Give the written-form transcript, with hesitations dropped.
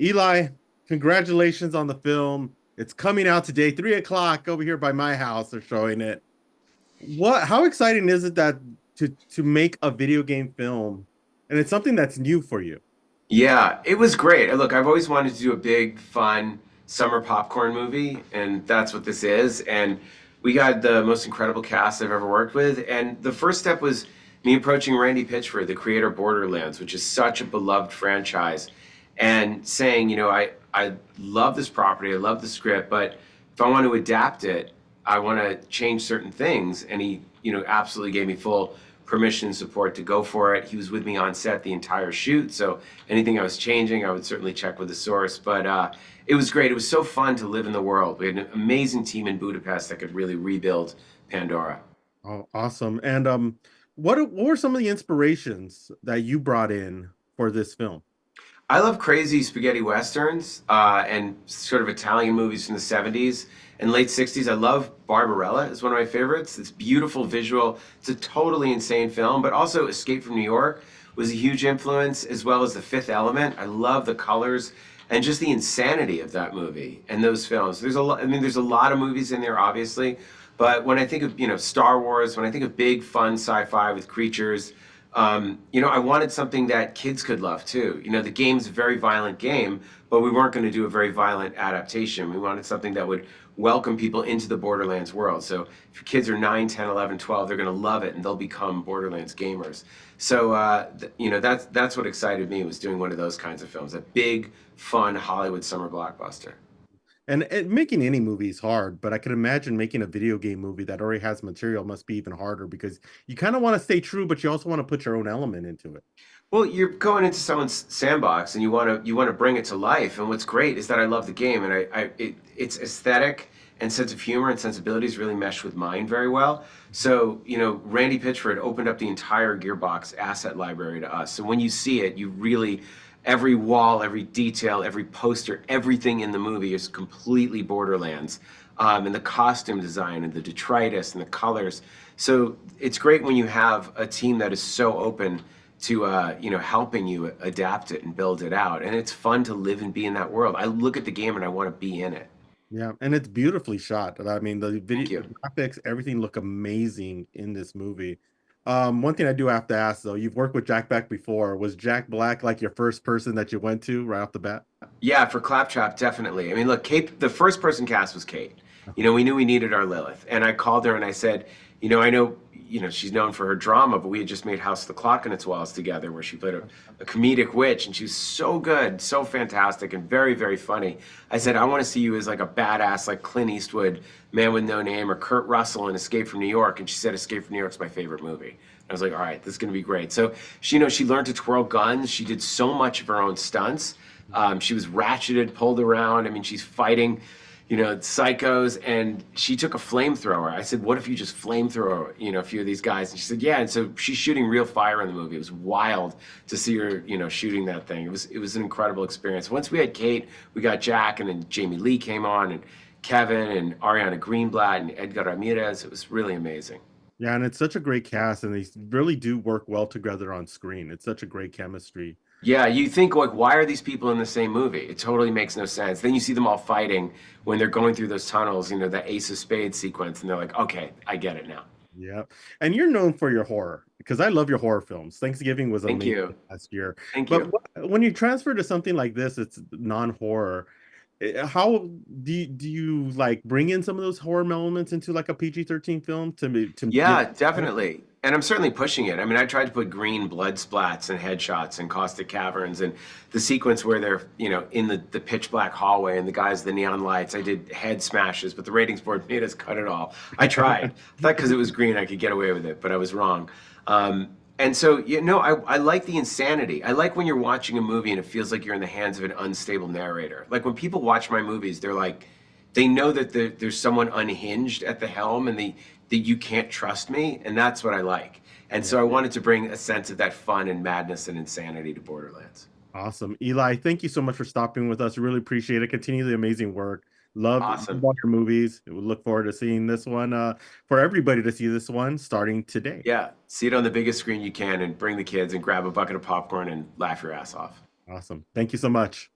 Eli, congratulations on the film. It's coming out today, 3 o'clock over here by my house. They're showing it. How exciting is it that to make a video game film? And it's something that's new for you. Yeah, it was great. Look, I've always wanted to do a big, fun summer popcorn movie, and that's what this is. And we got the most incredible cast I've ever worked with. And the first step was me approaching Randy Pitchford, the creator of Borderlands, which is such a beloved franchise, and saying, I love this property, I love the script, but if I want to adapt it, I want to change certain things. And he, absolutely gave me full permission and support to go for it. He was with me on set the entire shoot, so anything I was changing, I would certainly check with the source. But it was great. It was so fun to live in the world. We had an amazing team in Budapest that could really rebuild Pandora. Oh, awesome. And what were some of the inspirations that you brought in for this film? I love crazy spaghetti westerns and sort of Italian movies from the 70s and late 60s. I love Barbarella is one of my favorites. It's beautiful visual. It's a totally insane film, but also Escape from New York was a huge influence, as well as The Fifth Element. I love the colors and just the insanity of that movie and those films. There's a lot, I mean, there's a lot of movies in there, obviously, but when I think of, Star Wars, when I think of big, fun sci-fi with creatures, I wanted something that kids could love too. The game's a very violent game, but we weren't going to do a very violent adaptation. We wanted something that would welcome people into the Borderlands world. So if your kids are 9, 10, 11, 12, they're going to love it and they'll become Borderlands gamers. So, that's what excited me, was doing one of those kinds of films, a big, fun Hollywood summer blockbuster. And making any movie is hard, but I can imagine making a video game movie that already has material must be even harder because you kind of want to stay true, but you also want to put your own element into it. Well, you're going into someone's sandbox and you want to bring it to life. And what's great is that I love the game, and it's aesthetic and sense of humor and sensibilities really mesh with mine very well. So, Randy Pitchford opened up the entire Gearbox asset library to us. So when you see it, you really, every wall, every detail, every poster, everything in the movie is completely Borderlands. And the costume design and the detritus and the colors. So it's great when you have a team that is so open to helping you adapt it and build it out, and it's fun to live and be in that world. I look at the game and I want to be in it. Yeah, and it's beautifully shot. I mean, the Thank video you. graphics, everything look amazing in this movie. One thing I do have to ask though, you've worked with Jack Black before. Was Jack Black like your first person that you went to right off the bat? Yeah, for Claptrap, definitely. I mean, look, Kate, the first person cast was Kate. We knew we needed our Lilith. And I called her and I said, I know, she's known for her drama, but we had just made House of the Clock on its Walls together, where she played a comedic witch, and she was so good, so fantastic, and very, very funny. I said, I want to see you as like a badass, like Clint Eastwood, Man with No Name, or Kurt Russell in Escape from New York. And she said, Escape from New York's my favorite movie. I was like, all right, this is going to be great. So she learned to twirl guns. She did so much of her own stunts. She was ratcheted, pulled around. I mean, she's fighting, psychos, and she took a flamethrower. I said, what if you just flamethrower, a few of these guys? And she said, yeah. And so she's shooting real fire in the movie. It was wild to see her, shooting that thing. It was an incredible experience. Once we had Kate, we got Jack, and then Jamie Lee came on, and Kevin, and Ariana Greenblatt, and Edgar Ramirez. It was really amazing. Yeah, and it's such a great cast, and they really do work well together on screen. It's such a great chemistry. Yeah, you think, like, why are these people in the same movie? It totally makes no sense. Then you see them all fighting when they're going through those tunnels, that Ace of Spades sequence, and they're like, okay, I get it now. Yeah, and you're known for your horror because I love your horror films. Thanksgiving was Thank amazing you. last year, Thank but you. when you transfer to something like this, it's non-horror. How do you like bring in some of those horror elements into like a PG-13 film to give? Yeah, definitely. And I'm certainly pushing it. I mean, I tried to put green blood splats and headshots and caustic caverns, and the sequence where they're, in the pitch black hallway and the guys, the neon lights. I did head smashes, but the ratings board made us cut it all. I tried. I thought because it was green I could get away with it, but I was wrong. And so, I like the insanity. I like when you're watching a movie and it feels like you're in the hands of an unstable narrator. Like when people watch my movies, they're like, they know that there's someone unhinged at the helm, and that you can't trust me, and that's what I like. And so I wanted to bring a sense of that fun and madness and insanity to Borderlands. Awesome. Eli, thank you so much for stopping with us. Really appreciate it. Continue the amazing work. Love Awesome. all your movies. We look forward to seeing this one, for everybody to see this one starting today. Yeah, see it on the biggest screen you can, and bring the kids and grab a bucket of popcorn and laugh your ass off. Awesome. Thank you so much.